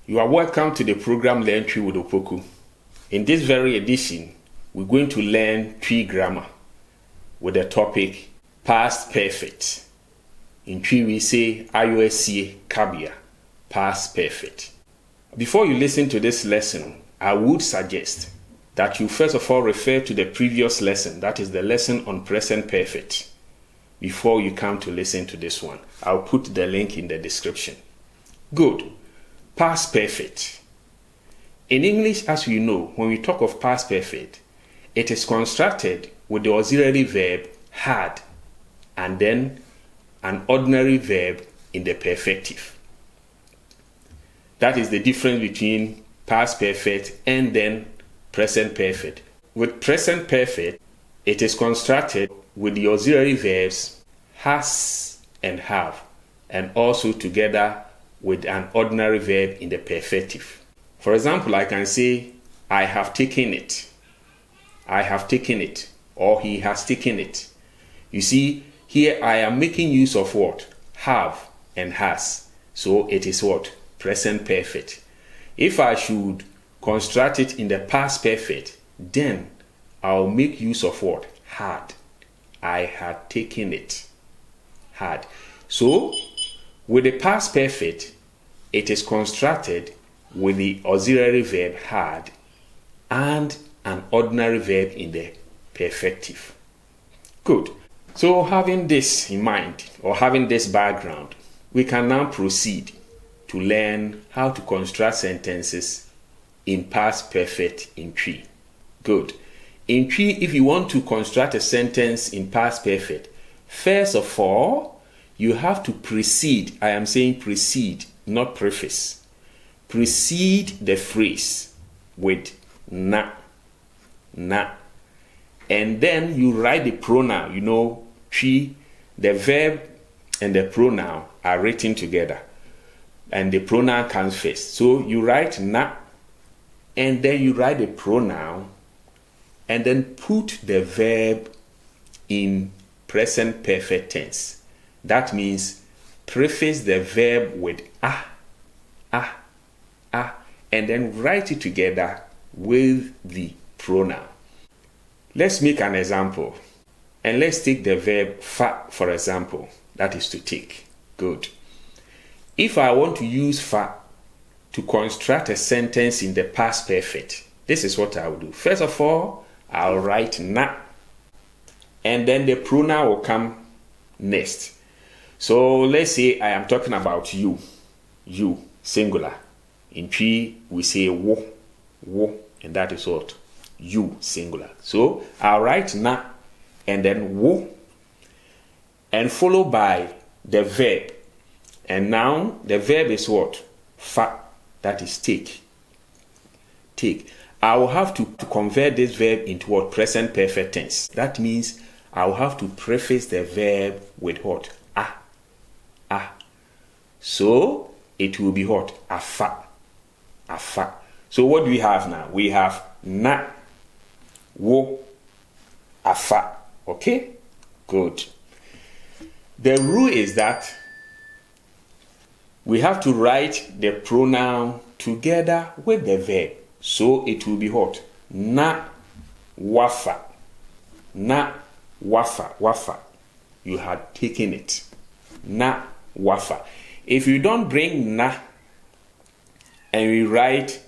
You are welcome to the program Learn Tree with Opoku. In this very edition, we're going to learn tree grammar with the topic past perfect. In tree we say IOSC kabia, past perfect. Before you listen to this lesson, I would suggest that you first of all refer to the previous lesson, that is the lesson on present perfect, before you come to listen to this one. I'll put the link in the description. Good. Past perfect. In English, as we know, when we talk of past perfect, it is constructed with the auxiliary verb had and then an ordinary verb in the perfective. That is the difference between past perfect and then present perfect. With present perfect, it is constructed with the auxiliary verbs has and have, and also together with an ordinary verb in the perfective. For example, I can say, I have taken it. I have taken it, or he has taken it. You see, here I am making use of what? Have and has. So it is what? Present perfect. If I should construct it in the past perfect, then I'll make use of what? Had. I had taken it. Had. So, with the past perfect, it is constructed with the auxiliary verb had and an ordinary verb in the perfective. Good. So having this in mind, or having this background, we can now proceed to learn how to construct sentences in past perfect in tree. Good. In tree, if you want to construct a sentence in past perfect, first of all, you have to precede. I am saying precede, not preface. Precede the phrase with na, and then you write the pronoun. You know, tree, the verb and the pronoun are written together, and the pronoun comes first. So you write na, and then you write the pronoun, and then put the verb in present perfect tense. That means preface the verb with a, and then write it together with the pronoun. Let's make an example. And let's take the verb fa, for example. That is to take. Good. If I want to use fa to construct a sentence in the past perfect, this is what I will do. First of all, I'll write na, and then the pronoun will come next. So let's say I am talking about you, singular. In tree, we say wo, and that is what? You, singular. So I'll write na, and then wo, and followed by the verb. And now the verb is what? Fa, that is take. Take. I will have to convert this verb into what? Present perfect tense. That means I will have to preface the verb with what? A. So it will be what? Afa. So what do we have now? We have na, wo, afa. Okay? Good. The rule is that we have to write the pronoun together with the verb. So it will be what? Na, wafa. Na, wafa. You had taken it. Na, wafa. If you don't bring na and we write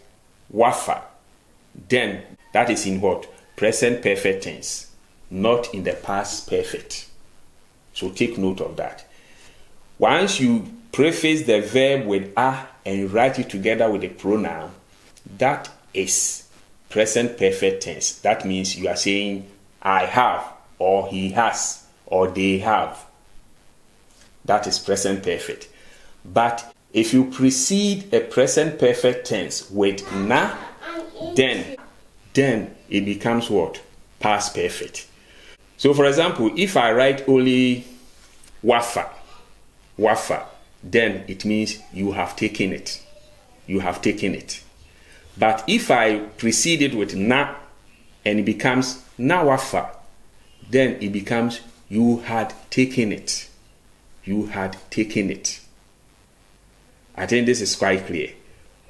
wafa, then that is in what? Present perfect tense, not in the past perfect. So take note of that. Once you preface the verb with a and you write it together with the pronoun, that is present perfect tense. That means you are saying I have, or he has, or they have. That is present perfect. But if you precede a present perfect tense with na, then it becomes what? Past perfect. So for example, if I write only wafa, then it means you have taken it. You have taken it. But if I precede it with na and it becomes na wafa, then it becomes you had taken it. You had taken it. I think this is quite clear.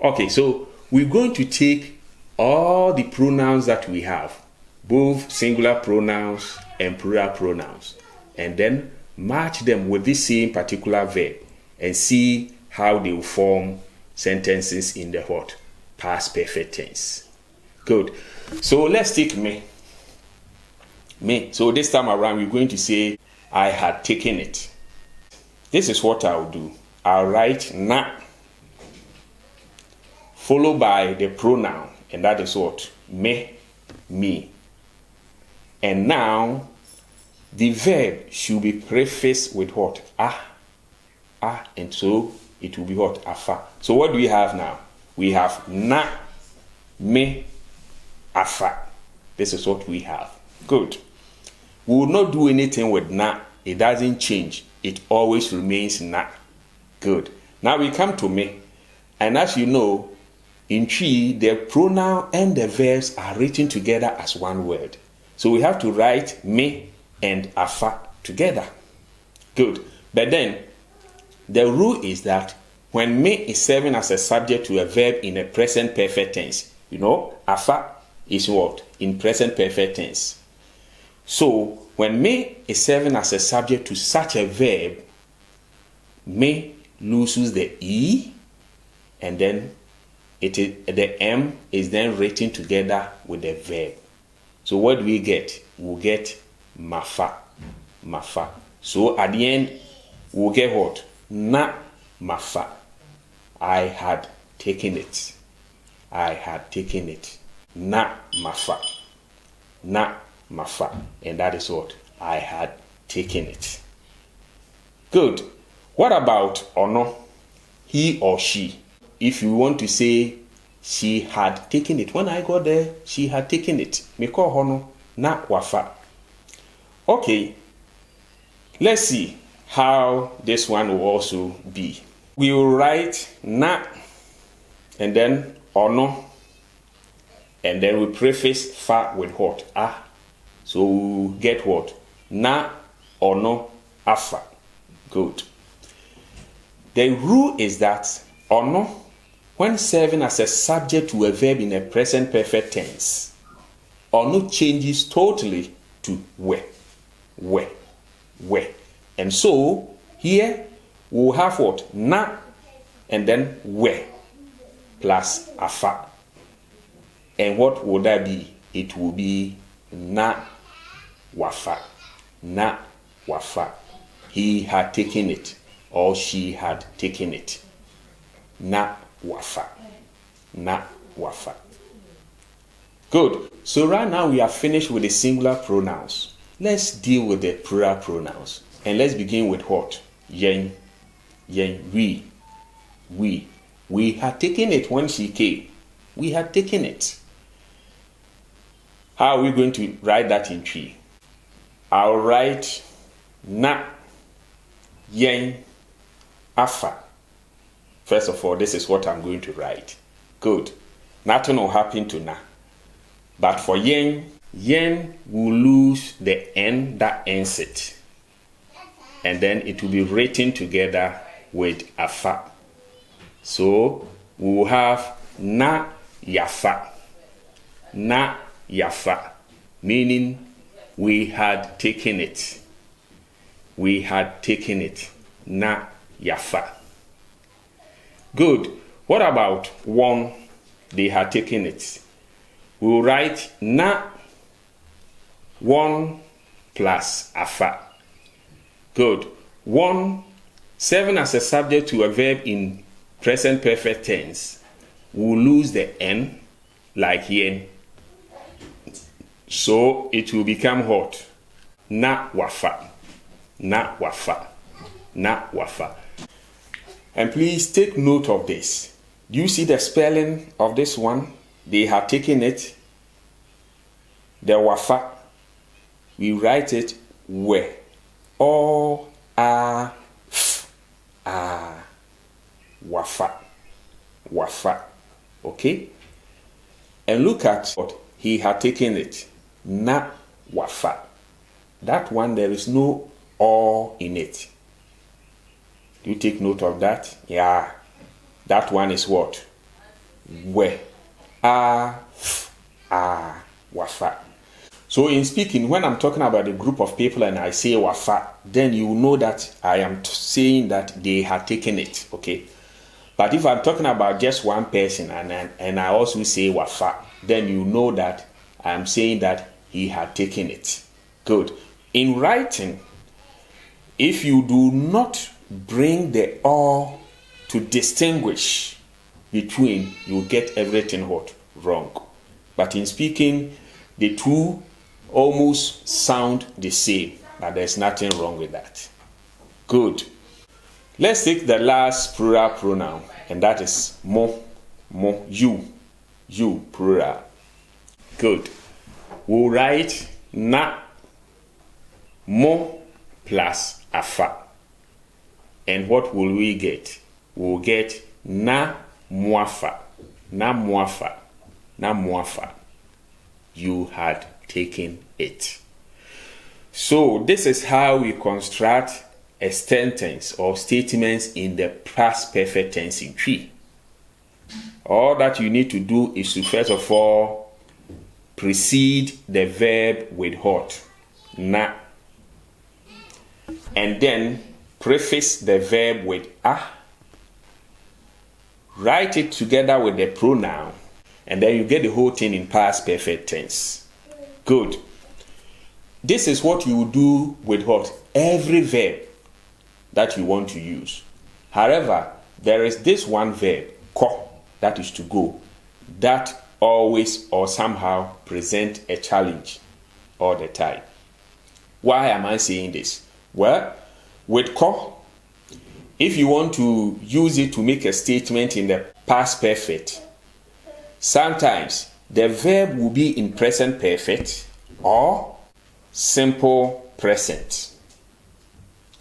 Okay, so we're going to take all the pronouns that we have, both singular pronouns and plural pronouns, and then match them with the same particular verb and see how they will form sentences in the what? Past perfect tense. Good. So let's take me. Me. So this time around, we're going to say, I had taken it. This is what I'll do. I'll write na, followed by the pronoun, and that is what? Me, me. And now, the verb should be prefaced with what? And so it will be what? Afa. So what do we have now? We have na, me, afa. This is what we have. Good. We will not do anything with na. It doesn't change. It always remains na. Good. Now we come to me. And as you know, in Twi, the pronoun and the verbs are written together as one word. So we have to write me and afa together. Good. But then, the rule is that when me is serving as a subject to a verb in a present perfect tense, afa is what? In present perfect tense. So, when me is serving as a subject to such a verb, me loses the E, and then the M is then written together with the verb. So what do we get? We'll get mafa, mafa. So at the end, we'll get what? Na mafa. I had taken it. I had taken it. Na mafa. Na mafa. And that is what? I had taken it. Good. What about ono? He or she. If you want to say she had taken it. When I got there, she had taken it. Me call hono na wafa. Okay. Let's see how this one will also be. We will write na and then ono, and then we preface fa with what? Ah. So we'll get what? Na ono afa. Good. The rule is that ono, when serving as a subject to a verb in a present perfect tense, ono changes totally to we. And so here we'll have what? Na and then we plus afa. And what would that be? It will be na wafa. Na wafa. He had taken it, or she had taken it. Na wafa. Na wafa. Good. So right now we are finished with the singular pronouns. Let's deal with the plural pronouns. And let's begin with what? Yen. Yen. We. We had taken it when she came. We had taken it. How are we going to write that in Twi? I'll write na yen afa. First of all, this is what I'm going to write. Good. Nothing will happen to na. But for yen will lose the N that ends it. And then it will be written together with afa. So we will have na yafa. Na yafa. Meaning we had taken it. We had taken it. Na yafa. Good. What about one? They had taken it. We'll write na one plus afa. Good. One, serving as a subject to a verb in present perfect tense, will lose the N like yen. So it will become what? Na wafa. Na wafa. Na wafa. And please take note of this. Do you see the spelling of this one? They have taken it. The wafa. We write it we. O a f a. Wafa. Wafa. Okay? And look at what he had taken it. Na wafa. That one, there is no o in it. Do you take note of that? Yeah. That one is what? we, a, f, a, wafa. So in speaking, when I'm talking about a group of people and I say wafa, then you know that I am saying that they had taken it, okay? But if I'm talking about just one person and I also say wafa, then you know that I'm saying that he had taken it. Good. In writing, if you do not bring the or to distinguish between, you get everything wrong. But in speaking, the two almost sound the same, but there's nothing wrong with that. Good. Let's take the last plural pronoun, and that is mo, you, plural. Good. We'll write na, mo plus afa. And what will we get? We'll get na muafa. You had taken it. So this is how we construct a sentence or statements in the past perfect tense in Twi. All that you need to do is to first of all precede the verb with what? Na. And then prefix the verb with a. Write it together with the pronoun, and then you get the whole thing in past perfect tense. Good. This is what you do with what? Every verb that you want to use. However, there is this one verb, ko, that is to go, that always or somehow present a challenge all the time. Why am I saying this? Well, with ko, if you want to use it to make a statement in the past perfect, sometimes the verb will be in present perfect or simple present.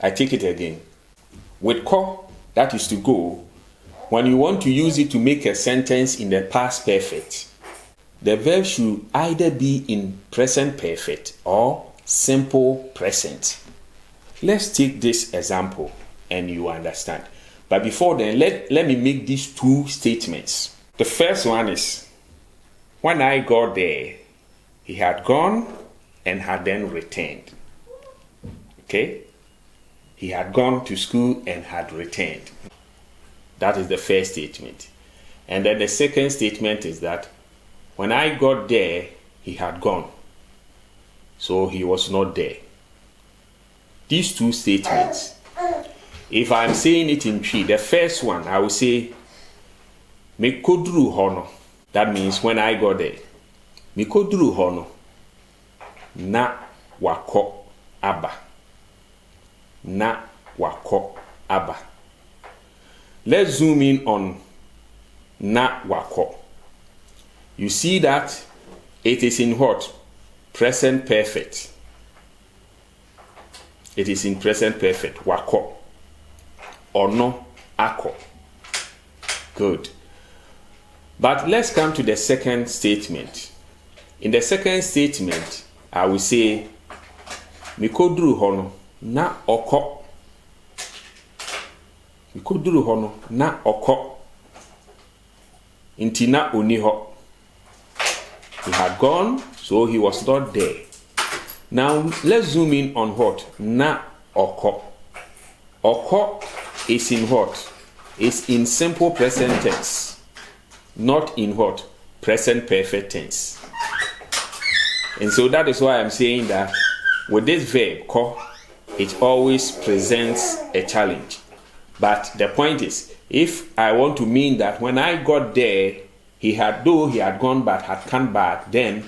I take it again. With ko, that is to go, when you want to use it to make a sentence in the past perfect, the verb should either be in present perfect or simple present. Let's take this example and you understand. But before then, let me make these two statements. The first one is, when I got there, he had gone and had then returned. Okay? He had gone to school and had returned. That is the first statement. And then the second statement is that when I got there, he had gone. So he was not there. These two statements, if I'm saying it in Twi, the first one, I will say, me kodru hono. That means when I got there. Me kodru hono. Na wako aba. Na wako aba. Let's zoom in on na wako. You see that it is in what? Present perfect. It is in present perfect. Wako. Ono ako. Good. But let's come to the second statement. In the second statement, I will say, mikodru hono na oko. Mikodru hono na oko. Intina oniho. He had gone, so he was not there. Now, let's zoom in on what? Na oko. Oko is in what? It's in simple present tense. Not in what? Present perfect tense. And so that is why I'm saying that with this verb, ko, it always presents a challenge. But the point is, if I want to mean that when I got there, he had gone but had come back, then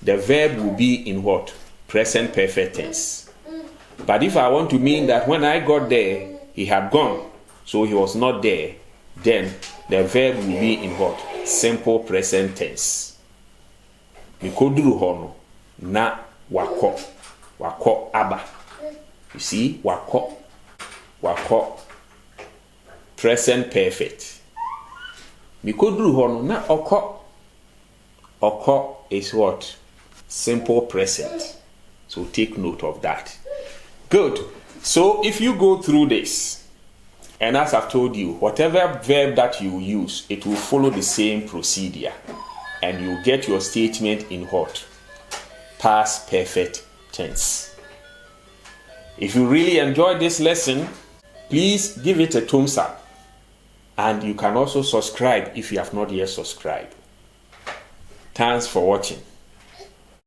the verb will be in what? Present perfect tense. But if I want to mean that when I got there, he had gone, so he was not there, then the verb will be in what? Simple present tense. Mikoduru hono na wako. Wako aba. You see? Wako. Wako. Present perfect. Mikoduru hono na oko. Oko is what? Simple present. So take note of that. Good. So if you go through this And as I've told you, whatever verb that you use, it will follow the same procedure. And you'll get your statement in what? Past perfect tense. If you really enjoyed this lesson, please give it a thumbs up. And you can also subscribe if you have not yet subscribed. Thanks for watching.